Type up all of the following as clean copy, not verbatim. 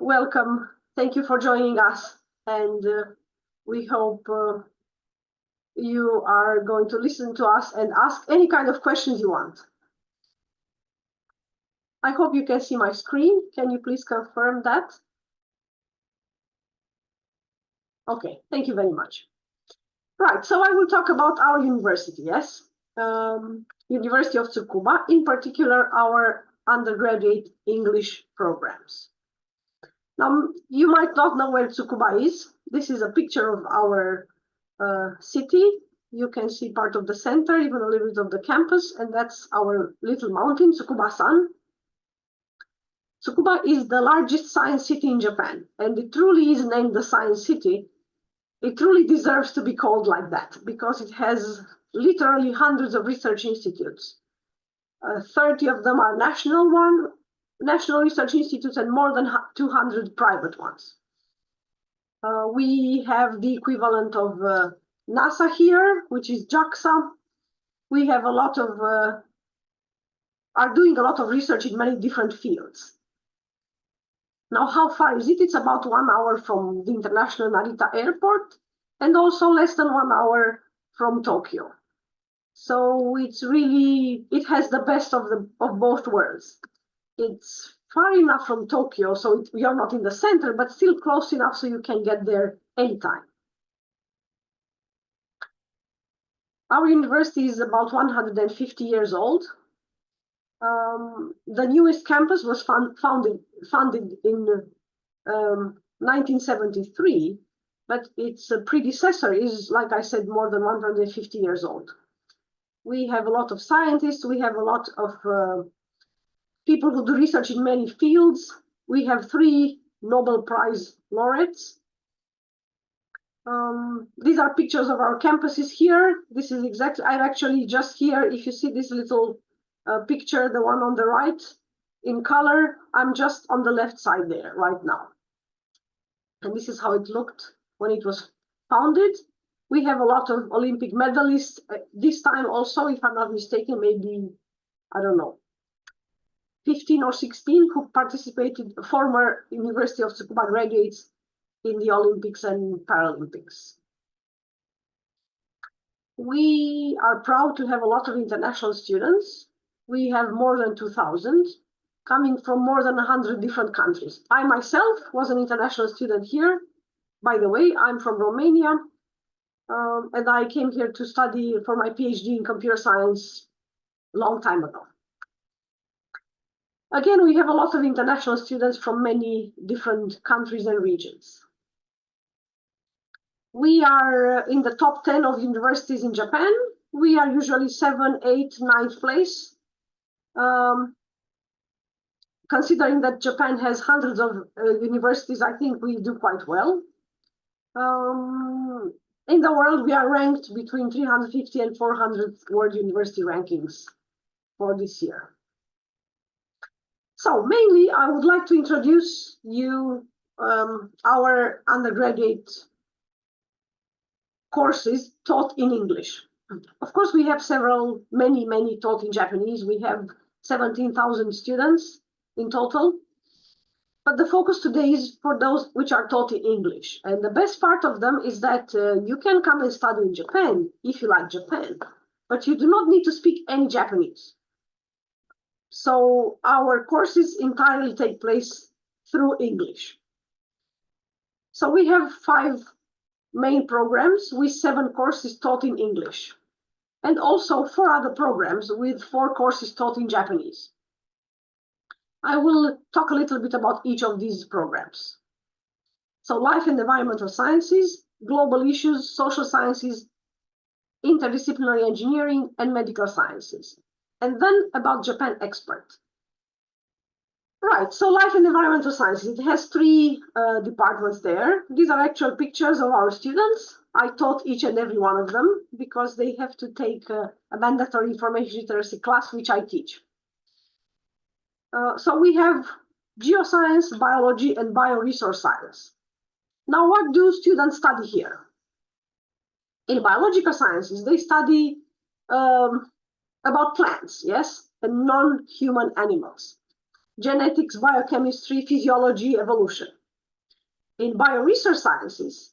welcome. Thank you for joining us, and we hope you are going to listen to us and ask any kind of questions you want. I hope you can see my screen. Can you please confirm that? Okay, thank you very much. Right, so I will talk about our university, yes? University of Tsukuba, in particular, our undergraduate English programs. Now, you might not know where Tsukuba is. This is a picture of our city. You can see part of the center, even a little bit of the campus, and that's our little mountain, Tsukuba-san. Tsukuba is the largest science city in Japan, and it truly is named the Science City. It truly deserves to be called like that because it has literally hundreds of research institutes. 30 of them are national research institutes and more than 200 private ones. We have the equivalent of NASA here, which is JAXA. We have a lot of, are doing a lot of research in many different fields. Now, how far is it? It's about 1 hour from the International Narita Airport and also less than 1 hour from Tokyo. So it's really, it has the best of both worlds. It's far enough from Tokyo, so we are not in the center, but still close enough so you can get there anytime. Our university is about 150 years old. The newest campus was founded in 1973, but its predecessor is, like I said, more than 150 years old. We have a lot of scientists. We have a lot of people who do research in many fields. We have 3 Nobel Prize laureates. These are pictures of our campuses here. This is exactly, I'm actually just here. If you see this little picture, the one on the right in color, I'm just on the left side there right now. And this is how it looked when it was founded. We have a lot of Olympic medalists this time also, if I'm not mistaken, maybe, I don't know, 15 or 16 who participated, former University of Tsukuba graduates in the Olympics and Paralympics. We are proud to have a lot of international students. We have more than 2,000 coming from more than 100 different countries. I myself was an international student here. By the way, I'm from Romania, and I came here to study for my PhD in computer science a long time ago. Again, we have a lot of international students from many different countries and regions. We are in the top 10 of universities in Japan. We are usually 7th, 8th, 9th place. Considering that Japan has hundreds of universities, I think we do quite well. In the world, we are ranked between 350 and 400 world university rankings for this year. So mainly, I would like to introduce you our undergraduate courses taught in English. Of course, we have many taught in Japanese. We have 17,000 students in total. But the focus today is for those which are taught in English. And the best part of them is that you can come and study in Japan if you like Japan, but you do not need to speak any Japanese. So our courses entirely take place through English. So we have 5 main programs with 7 courses taught in English, and also 4 other programs with 4 courses taught in Japanese. I will talk a little bit about each of these programs. So life and environmental sciences, global issues, social sciences, interdisciplinary engineering, and medical sciences. And then about Japan expert. Right, so life and environmental sciences, it has 3 departments there. These are actual pictures of our students. I taught each and every one of them because they have to take a mandatory information literacy class, which I teach. So we have geoscience, biology, and bioresource science. Now, what do students study here? In biological sciences, they study about plants, yes, and non-human animals. genetics, biochemistry, physiology, evolution. In bioresearch sciences,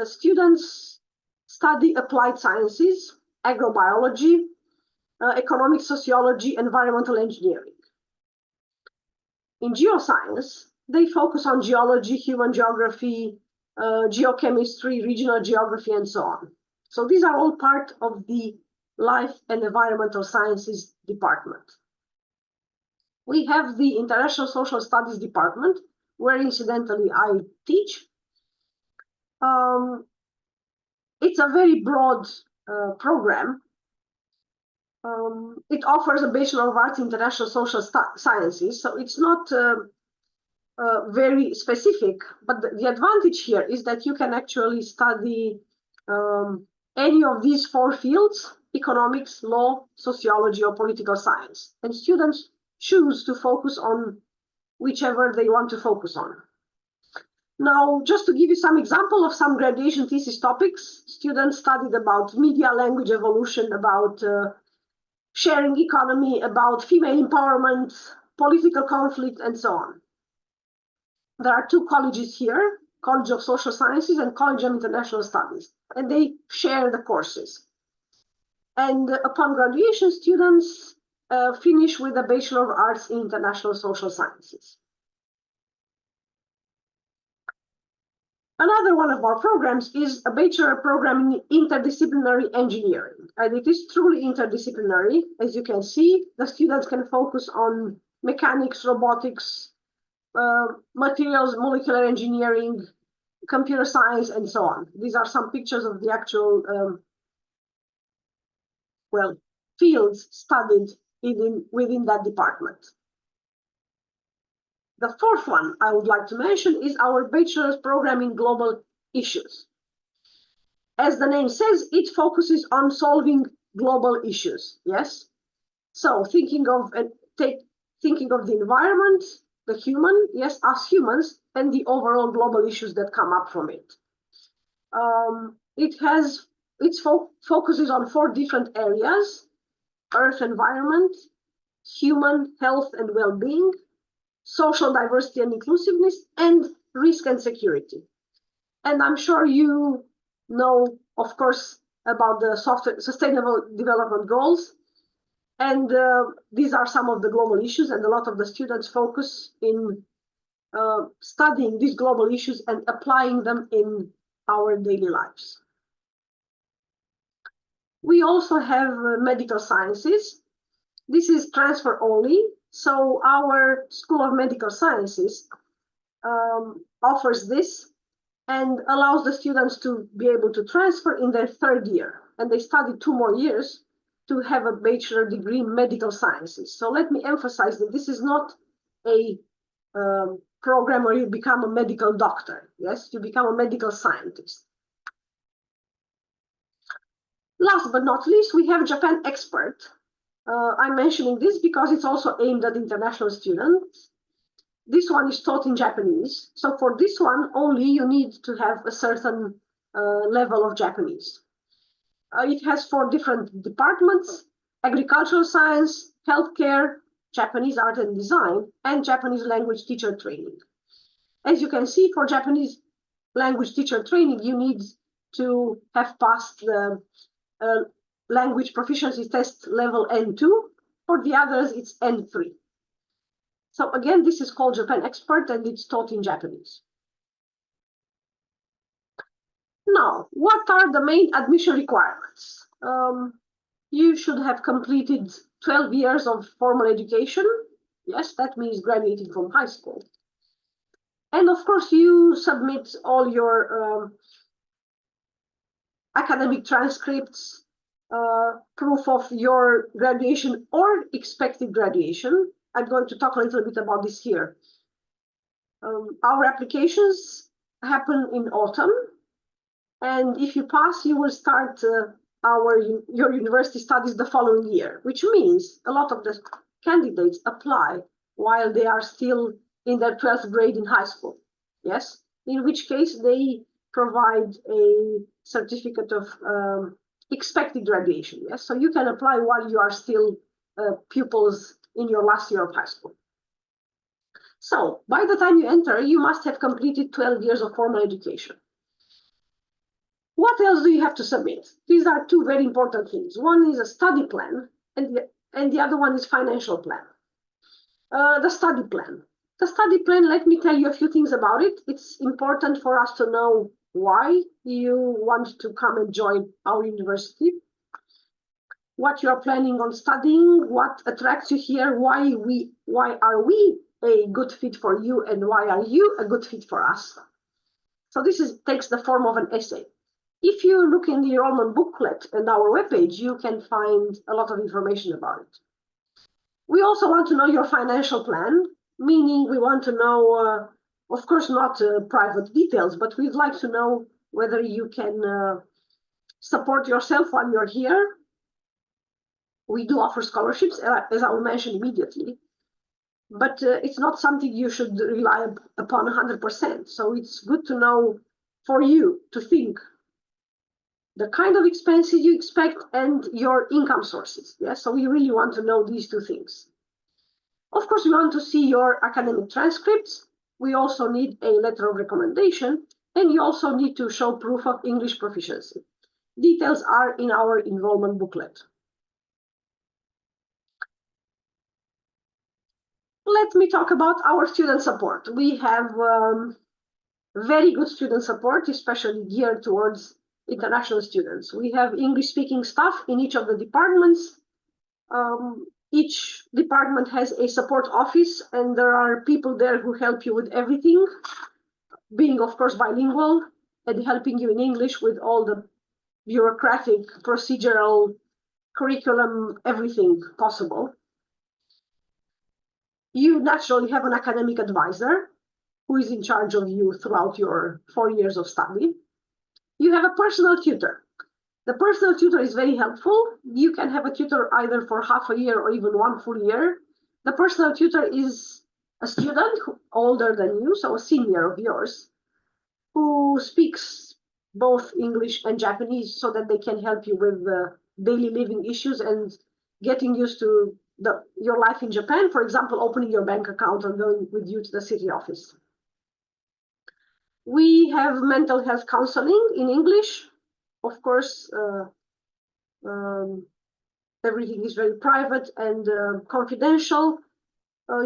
students study applied sciences, agrobiology, economic sociology, environmental engineering. In geoscience, they focus on geology, human geography, geochemistry, regional geography, and so on. So these are all part of the Life and Environmental Sciences department. We have the International Social Studies department, where incidentally I teach. It's a very broad program. It offers a Bachelor of Arts in International Social Sciences, so it's not very specific, but the advantage here is that you can actually study any of these four fields: economics, law, sociology, or political science. And students choose to focus on whichever they want to focus on. Now, just to give you some example of some graduation thesis topics, students studied about media language evolution, about sharing economy, about female empowerment, political conflict, and so on. There are two colleges here, College of Social Sciences and College of International Studies, and they share the courses. And upon graduation, students finish with a Bachelor of Arts in International Social Sciences. Another one of our programs is a Bachelor program in Interdisciplinary Engineering, and it is truly interdisciplinary. As you can see, the students can focus on mechanics, robotics, materials, molecular engineering, computer science, and so on. These are some pictures of the actual fields studied within that department. The fourth one I would like to mention is our bachelor's program in global issues. As the name says, it focuses on solving global issues. Yes, so thinking of the environment, the human, yes, us humans, and the overall global issues that come up from it. It focuses on four different areas: Earth, environment, human health and well-being, social diversity and inclusiveness, and risk and security. And I'm sure you know, of course, about the Sustainable Development Goals. And these are some of the global issues, and a lot of the students focus in studying these global issues and applying them in our daily lives. We also have medical sciences. This is transfer only. So our School of Medical Sciences offers this and allows the students to be able to transfer in their third year. And they study 2 more years to have a bachelor degree in medical sciences. So let me emphasize that this is not a program where you become a medical doctor. Yes, you become a medical scientist. Last but not least, we have Japan Expert. I'm mentioning this because it's also aimed at international students. This one is taught in Japanese. So for this one, only you need to have a certain level of Japanese. It has 4 different departments: agricultural science, healthcare, Japanese art and design, and Japanese language teacher training. As you can see, for Japanese language teacher training, you need to have passed the language proficiency test level N2. For the others, it's N3. So again, this is called Japan Expert, and it's taught in Japanese. Now, what are the main admission requirements? You should have completed 12 years of formal education. Yes, that means graduating from high school. And of course, you submit all your academic transcripts, proof of your graduation or expected graduation. I'm going to talk a little bit about this here. Our applications happen in autumn, and if you pass, you will start your university studies the following year, which means a lot of the candidates apply while they are still in their 12th grade in high school. Yes, in which case they provide a certificate of expected graduation. Yes, so you can apply while you are still pupils in your last year of high school. So by the time you enter, you must have completed 12 years of formal education. What else do you have to submit? These are two very important things. One is a study plan, and the other one is financial plan. The study plan. The study plan, let me tell you a few things about it. It's important for us to know why you want to come and join our university, what you are planning on studying, what attracts you here, why are we a good fit for you, and why are you a good fit for us. So this takes the form of an essay. If you look in the enrollment booklet and our webpage, you can find a lot of information about it. We also want to know your financial plan, meaning we want to know, of course, not private details, but we'd like to know whether you can support yourself while you're here. We do offer scholarships, as I will mention immediately, but it's not something you should rely upon 100%. So it's good to know for you to think the kind of expenses you expect and your income sources. Yeah? So we really want to know these two things. Of course, we want to see your academic transcripts. We also need a letter of recommendation, and you also need to show proof of English proficiency. Details are in our enrollment booklet. Let me talk about our student support. We have very good student support, especially geared towards international students. We have English-speaking staff in each of the departments. Each department has a support office, and there are people there who help you with everything, being, of course, bilingual and helping you in English with all the bureaucratic, procedural, curriculum, everything possible. You naturally have an academic advisor who is in charge of you throughout your 4 years of study. You have a personal tutor. The personal tutor is very helpful. You can have a tutor either for half a year or even 1 full year. The personal tutor is a student older than you, so a senior of yours, who speaks both English and Japanese so that they can help you with the daily living issues and getting used to your life in Japan, for example, opening your bank account or going with you to the city office. We have mental health counseling in English. Of course, everything is very private and confidential.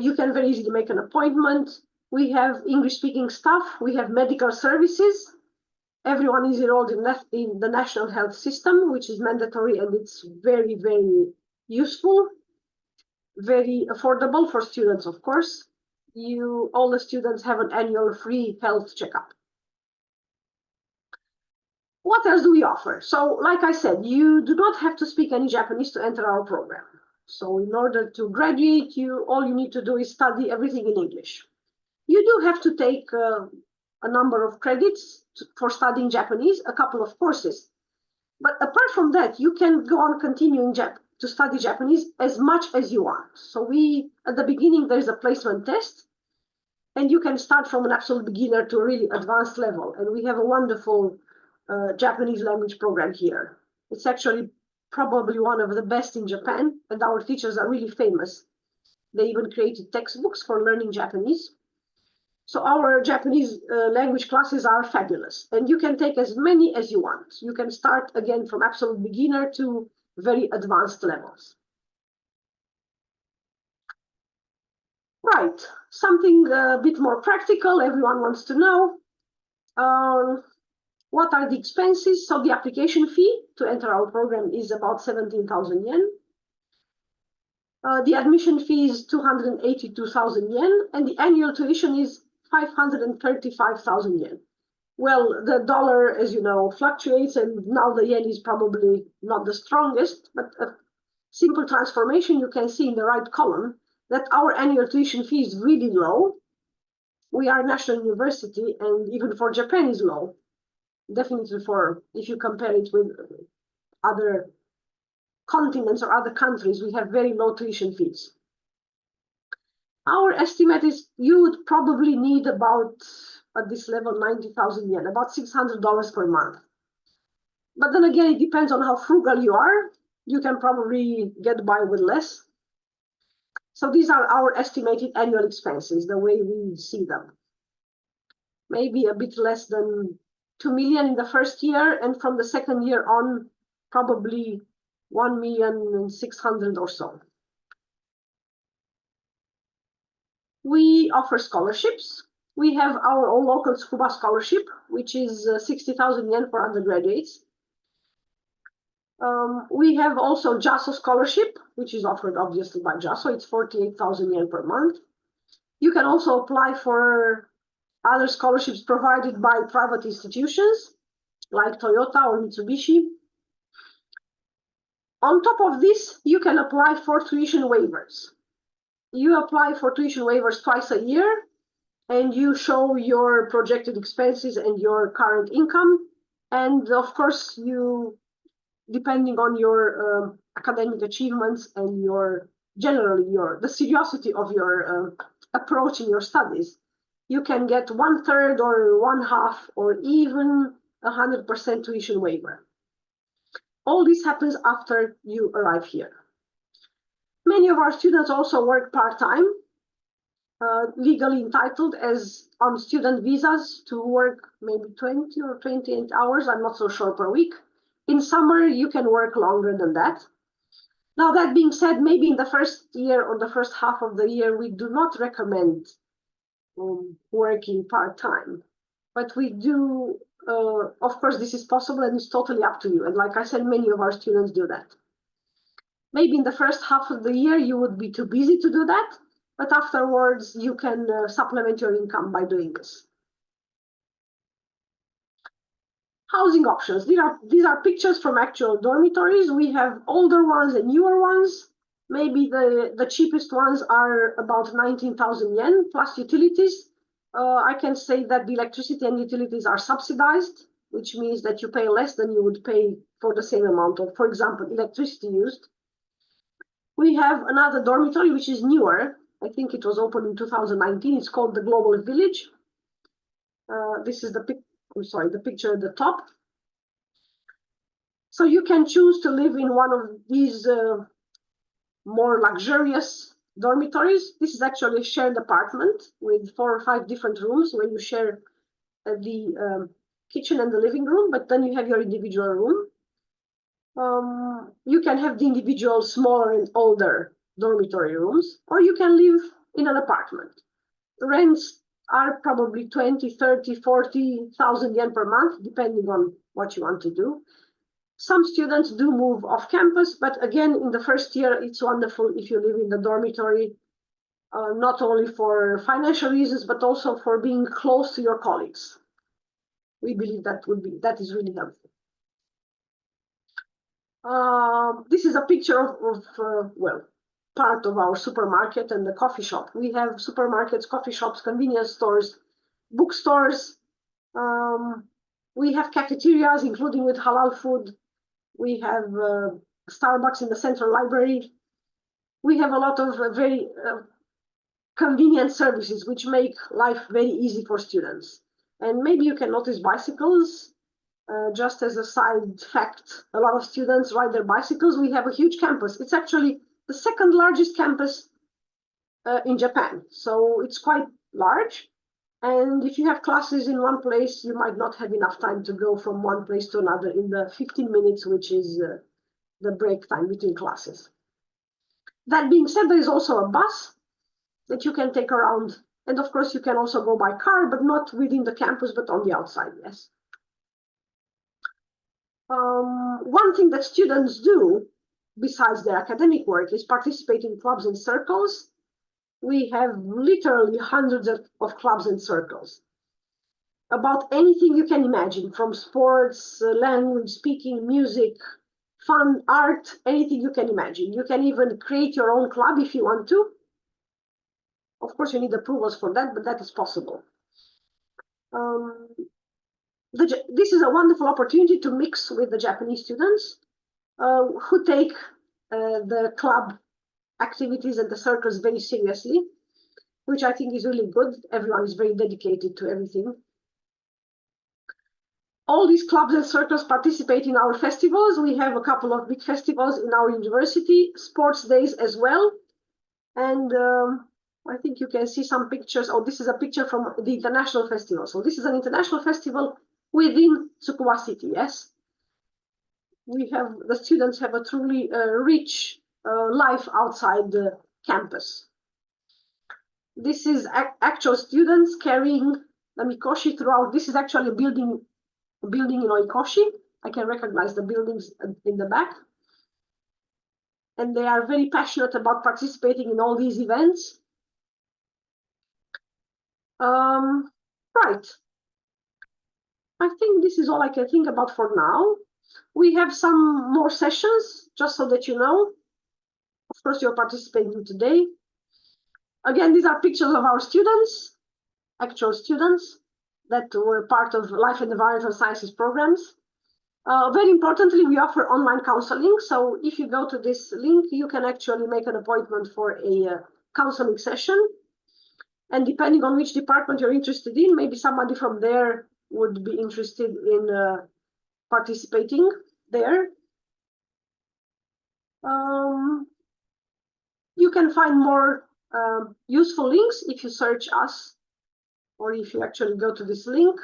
You can very easily make an appointment. We have English-speaking staff. We have medical services. Everyone is enrolled in the national health system, which is mandatory, and it's very, very useful, very affordable for students, of course. All the students have an annual free health checkup. What else do we offer? So, like I said, you do not have to speak any Japanese to enter our program. So in order to graduate, all you need to do is study everything in English. You do have to take a number of credits for studying Japanese, a couple of courses. But apart from that, you can go on continuing to study Japanese as much as you want. So at the beginning, there's a placement test, and you can start from an absolute beginner to a really advanced level. And we have a wonderful Japanese language program here. It's actually probably one of the best in Japan, and our teachers are really famous. They even created textbooks for learning Japanese. So our Japanese language classes are fabulous, and you can take as many as you want. You can start again from absolute beginner to very advanced levels. Right, something a bit more practical, everyone wants to know. What are the expenses? So the application fee to enter our program is about 17,000 yen. The admission fee is 282,000 yen, and the annual tuition is 535,000 yen. Well, the dollar, as you know, fluctuates, and now the yen is probably not the strongest, but a simple transformation, you can see in the right column that our annual tuition fee is really low. We are a national university, and even for Japan is low. Definitely if you compare it with other continents or other countries, we have very low tuition fees. Our estimate is you would probably need about, at this level, 90,000 yen, about $600 per month. But then again, it depends on how frugal you are. You can probably get by with less. So these are our estimated annual expenses, the way we see them. Maybe a bit less than 2 million in the first year, and from the second year on, probably 1,600,000 or so. We offer scholarships. We have our own local Tsukuba scholarship, which is 60,000 yen for undergraduates. We have also JASO scholarship, which is offered obviously by JASO. It's 48,000 yen per month. You can also apply for other scholarships provided by private institutions like Toyota or Mitsubishi. On top of this, you can apply for tuition waivers. You apply for tuition waivers twice a year, and you show your projected expenses and your current income. And of course, you, depending on your academic achievements and the seriousity of your approach in your studies, you can get 1/3 or 1/2 or even 100% tuition waiver. All this happens after you arrive here. Many of our students also work part-time, legally entitled as on student visas to work maybe 20 or 28 hours, I'm not so sure, per week. In summer, you can work longer than that. Now, that being said, maybe in the first year or the first half of the year, we do not recommend working part-time, but we do, of course, this is possible and it's totally up to you. And like I said, many of our students do that. Maybe in the first half of the year, you would be too busy to do that, but afterwards you can supplement your income by doing this. Housing options. These are pictures from actual dormitories. We have older ones and newer ones. Maybe the cheapest ones are about 19,000 yen plus utilities. I can say that the electricity and utilities are subsidized, which means that you pay less than you would pay for the same amount of, for example, electricity used. We have another dormitory, which is newer. I think it was opened in 2019. It's called the Global Village. This is the picture at the top. So you can choose to live in one of these more luxurious dormitories. This is actually a shared apartment with 4 or 5 different rooms where you share the kitchen and the living room, but then you have your individual room. You can have the individual smaller and older dormitory rooms, or you can live in an apartment. The rents are probably 20, 30, 40,000 yen per month, depending on what you want to do. Some students do move off campus, but again, in the first year, it's wonderful if you live in the dormitory, not only for financial reasons, but also for being close to your colleagues. We believe that is really helpful. This is a picture of part of our supermarket and the coffee shop. We have supermarkets, coffee shops, convenience stores, bookstores. We have cafeterias, including with halal food. We have Starbucks in the central library. We have a lot of very convenient services which make life very easy for students. And maybe you can notice bicycles. Just as a side fact, a lot of students ride their bicycles. We have a huge campus. It's actually the second largest campus in Japan. So it's quite large. And if you have classes in one place, you might not have enough time to go from one place to another in the 15 minutes, which is the break time between classes. That being said, there is also a bus that you can take around. And of course, you can also go by car, but not within the campus, but on the outside, yes. One thing that students do, besides their academic work, is participate in clubs and circles. We have literally hundreds of clubs and circles about anything you can imagine, from sports, language, speaking, music, fun, art, anything you can imagine. You can even create your own club if you want to. Of course, you need approvals for that, but that is possible. This is a wonderful opportunity to mix with the Japanese students who take the club activities and the circles very seriously, which I think is really good. Everyone is very dedicated to everything. All these clubs and circles participate in our festivals. We have a couple of big festivals in our university, sports days as well. And I think you can see some pictures. Oh, this is a picture from the international festival. So this is an international festival within Tsukuba City, yes? The students have a truly rich life outside the campus. This is actual students carrying the mikoshi throughout. This is actually a building in Oikoshi. I can recognize the buildings in the back. And they are very passionate about participating in all these events. Right. I think this is all I can think about for now. We have some more sessions, just so that you know. Of course, you're participating today. Again, these are pictures of our students, actual students that were part of Life and Environmental Sciences programs. Very importantly, we offer online counseling. So if you go to this link, you can actually make an appointment for a counseling session. And depending on which department you're interested in, maybe somebody from there would be interested in participating there. You can find more useful links if you search us, or if you actually go to this link.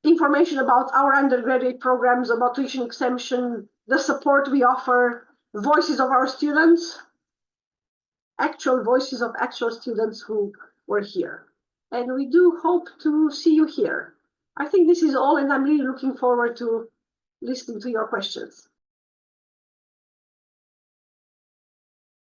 Information about our undergraduate programs, about tuition exemption, the support we offer, voices of our students, actual voices of actual students who were here. And we do hope to see you here. I think this is all, and I'm really looking forward to listening to your questions.